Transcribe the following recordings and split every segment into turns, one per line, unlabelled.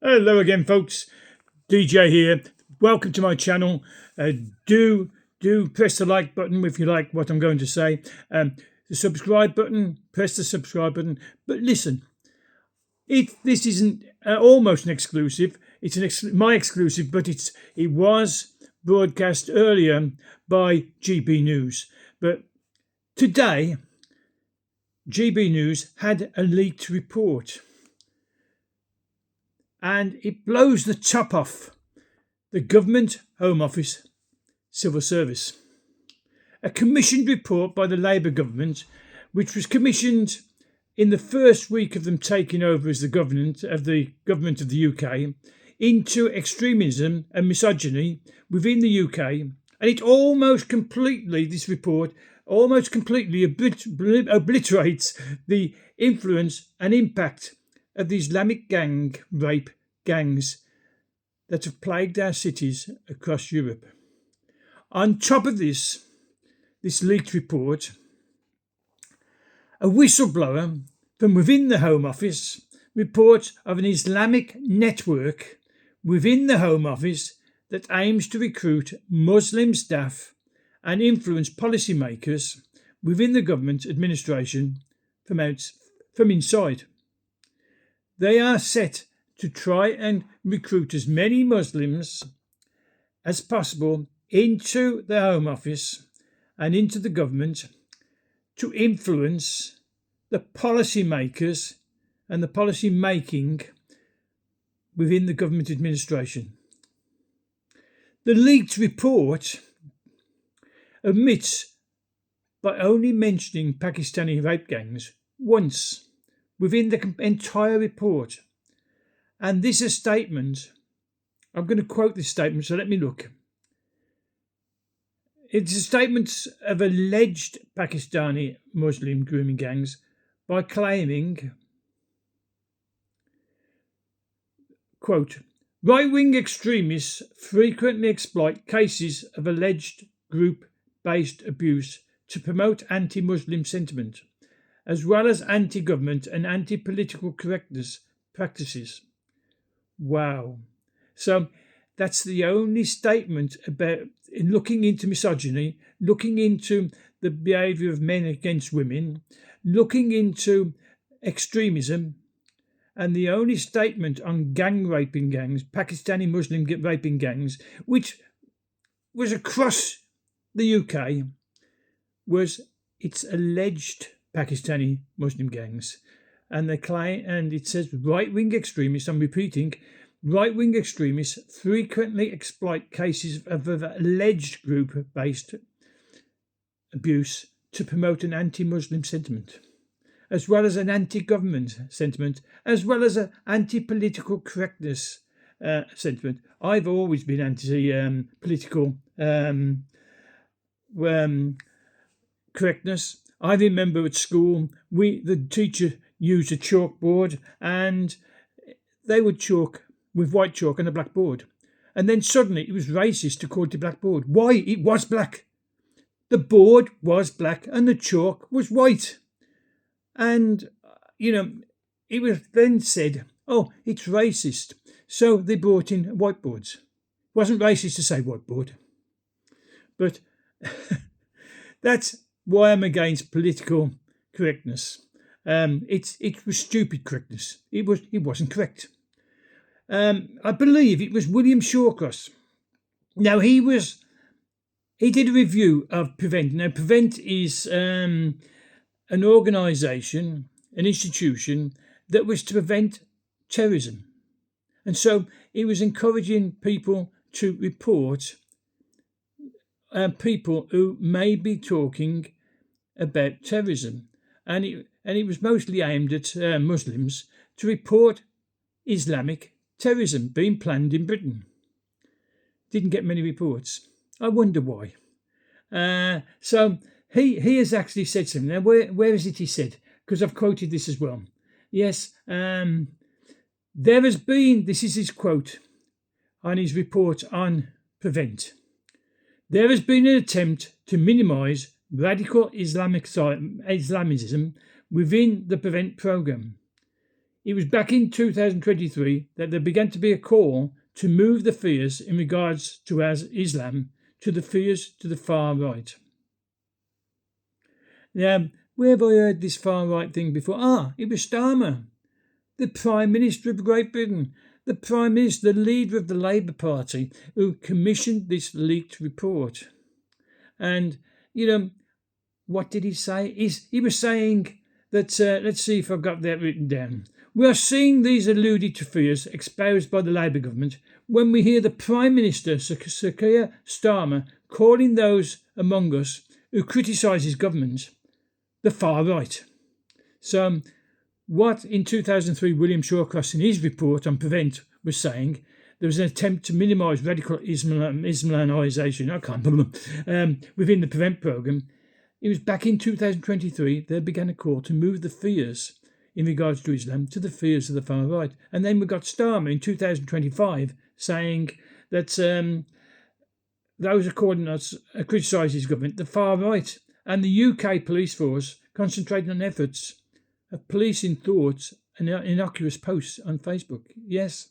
Hello again, folks. DJ here. Welcome to my channel. Do press the like button if you like what I'm going to say. The subscribe button. Press the subscribe button. But listen, this isn't almost an exclusive. It's my exclusive, but it was broadcast earlier by GB News. But today, GB News had a leaked report. And it blows the top off the Government Home Office Civil Service. A commissioned report by the Labour government, which was commissioned in the first week of them taking over as the government of the UK, into extremism and misogyny within the UK. And it this report almost completely obliterates the influence and impact of the Islamic rape gangs that have plagued our cities across Europe. On top of this leaked report, a whistleblower from within the Home Office reports of an Islamic network within the Home Office that aims to recruit Muslim staff and influence policymakers within the government administration from inside. They are set to try and recruit as many Muslims as possible into the Home Office and into the government to influence the policymakers and the policy making within the government administration. The leaked report omits by only mentioning Pakistani rape gangs once within the entire report. And this is a statement. I'm going to quote this statement, so let me look. It's a statement of alleged Pakistani Muslim grooming gangs by claiming, quote, right-wing extremists frequently exploit cases of alleged group-based abuse to promote anti-Muslim sentiment, as well as anti-government and anti-political correctness practices. Wow. So that's the only statement about looking into misogyny, looking into the behaviour of men against women, looking into extremism, and the only statement on raping gangs, Pakistani Muslim raping gangs, which was across the UK, was its alleged Pakistani Muslim gangs. And they claim, and it says right-wing extremists, I'm repeating, right-wing extremists frequently exploit cases of alleged group-based abuse to promote an anti-Muslim sentiment, as well as an anti-government sentiment, as well as an anti-political correctness sentiment. I've always been anti-political correctness. I remember at school, the teacher used a chalkboard and they would chalk with white chalk on a black board. And then suddenly it was racist to call it a black board. Why? It was black. The board was black and the chalk was white. And, it was then said, oh, it's racist. So they brought in whiteboards. It wasn't racist to say whiteboard. But that's why I'm against political correctness. It was stupid correctness. It wasn't correct. I believe it was William Shawcross. Now he did a review of Prevent. Now Prevent is an organisation, an institution that was to prevent terrorism, and so he was encouraging people to report people who may be talking about terrorism, and it was mostly aimed at Muslims to report Islamic terrorism being planned in Britain. Didn't get many reports. I wonder why. So he has actually said something. Now, where is it he said? Because I've quoted this as well. Yes, there has been, this is his quote on his report on Prevent. There has been an attempt to minimise radical Islamism within the Prevent programme. It was back in 2023 that there began to be a call to move the fears in regards to Islam to the fears to the far right. Now, where have I heard this far right thing before? It was Starmer, the Prime Minister of Great Britain, the Prime Minister, the leader of the Labour Party, who commissioned this leaked report. And, what did he say? He was saying that, let's see if I've got that written down. We are seeing these alluded to fears exposed by the Labour government when we hear the Prime Minister, Sir Keir Starmer, calling those among us who criticise his government the far right. So, what in 2003 William Shawcross in his report on Prevent was saying, there was an attempt to minimise radical Islamisation within the Prevent programme. It was back in 2023 they began a call to move the fears in regards to Islam to the fears of the far right. And then we got Starmer in 2025 saying that those according to us criticise his government, the far right, and the UK police force concentrating on efforts of policing thoughts and innocuous posts on Facebook. Yes,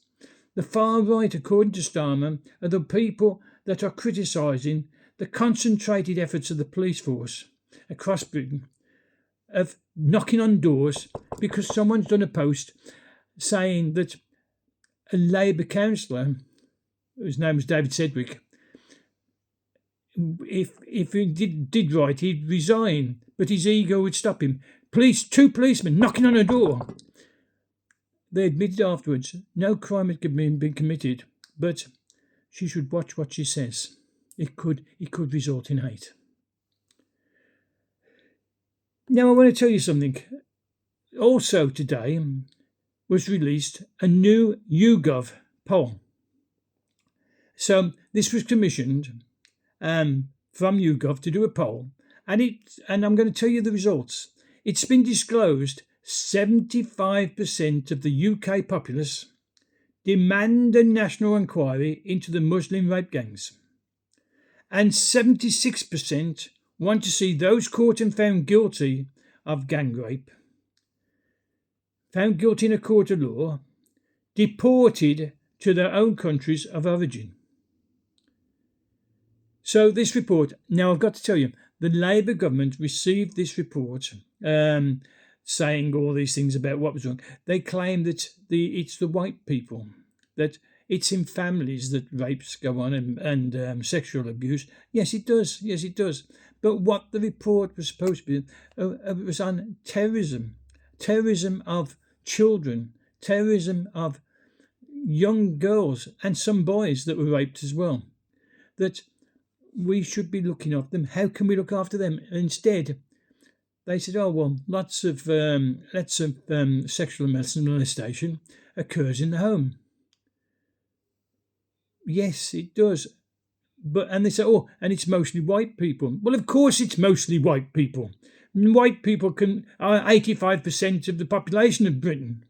the far right, according to Starmer, are the people that are criticising the concentrated efforts of the police force across Britain of knocking on doors because someone's done a post saying that a Labour councillor, whose name was David Sedgwick, if he did right, he'd resign, but his ego would stop him. Two policemen knocking on a door. They admitted afterwards no crime had been committed, but she should watch what she says. It could result in hate. Now I want to tell you something. Also today was released a new YouGov poll. So this was commissioned from YouGov to do a poll, and I'm going to tell you the results. It's been disclosed 75% of the UK populace demand a national inquiry into the Muslim rape gangs, and 76% want to see those caught and found guilty of gang rape, found guilty in a court of law, deported to their own countries of origin. So this report, now I've got to tell you, the Labour government received this report saying all these things about what was wrong. They claim that it's the white people, that it's in families that rapes go on and sexual abuse. Yes, it does. Yes, it does. But what the report was supposed to be was on terrorism of children, terrorism of young girls and some boys that were raped as well. That we should be looking after them. How can we look after them? Instead, they said, lots of sexual molestation occurs in the home. Yes, it does. And they say, and it's mostly white people. Well, of course it's mostly white people. White people are 85% of the population of Britain.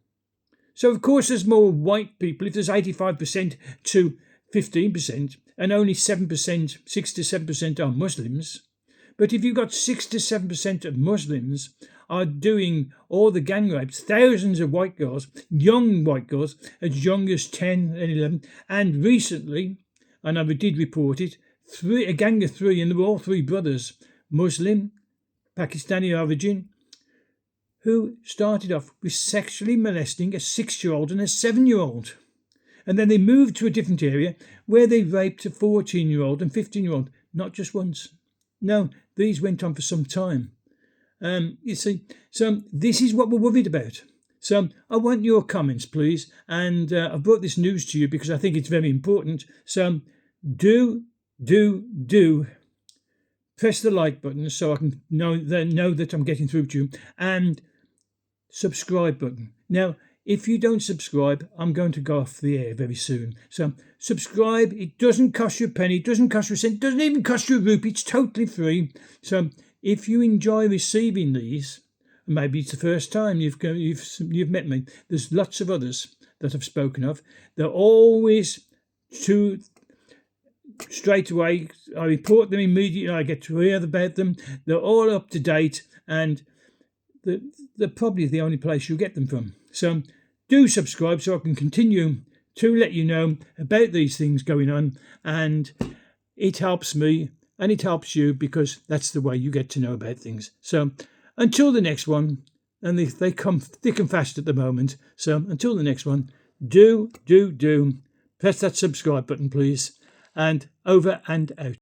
So of course there's more white people if there's 85% to 15%, and only 6 to 7% are Muslims. But if you've got 6 to 7% of Muslims are doing all the gang rapes, thousands of white girls, young white girls, as young as 10 and 11, and recently, and I did report it, a gang of 3, and they were all 3 brothers, Muslim, Pakistani origin, who started off with sexually molesting a 6-year-old and a 7-year-old. And then they moved to a different area where they raped a 14-year-old and 15-year-old, not just once. No, these went on for some time. You see, so this is what we're worried about. So I want your comments, please. And I've brought this news to you because I think it's very important. So do press the like button so I can know that I'm getting through to you. And subscribe button. Now, if you don't subscribe, I'm going to go off the air very soon. So subscribe. It doesn't cost you a penny. It doesn't cost you a cent. It doesn't even cost you a rupee. It's totally free. So if you enjoy receiving these, maybe it's the first time you've met me. There's lots of others that I've spoken of. They're always straight away. I report them immediately. I get to hear about them. They're all up to date, and they're probably the only place you'll get them from. So do subscribe so I can continue to let you know about these things going on, and it helps me and it helps you, because that's the way you get to know about things. So until the next one, and they come thick and fast at the moment, so until the next one, do press that subscribe button, please, and over and out.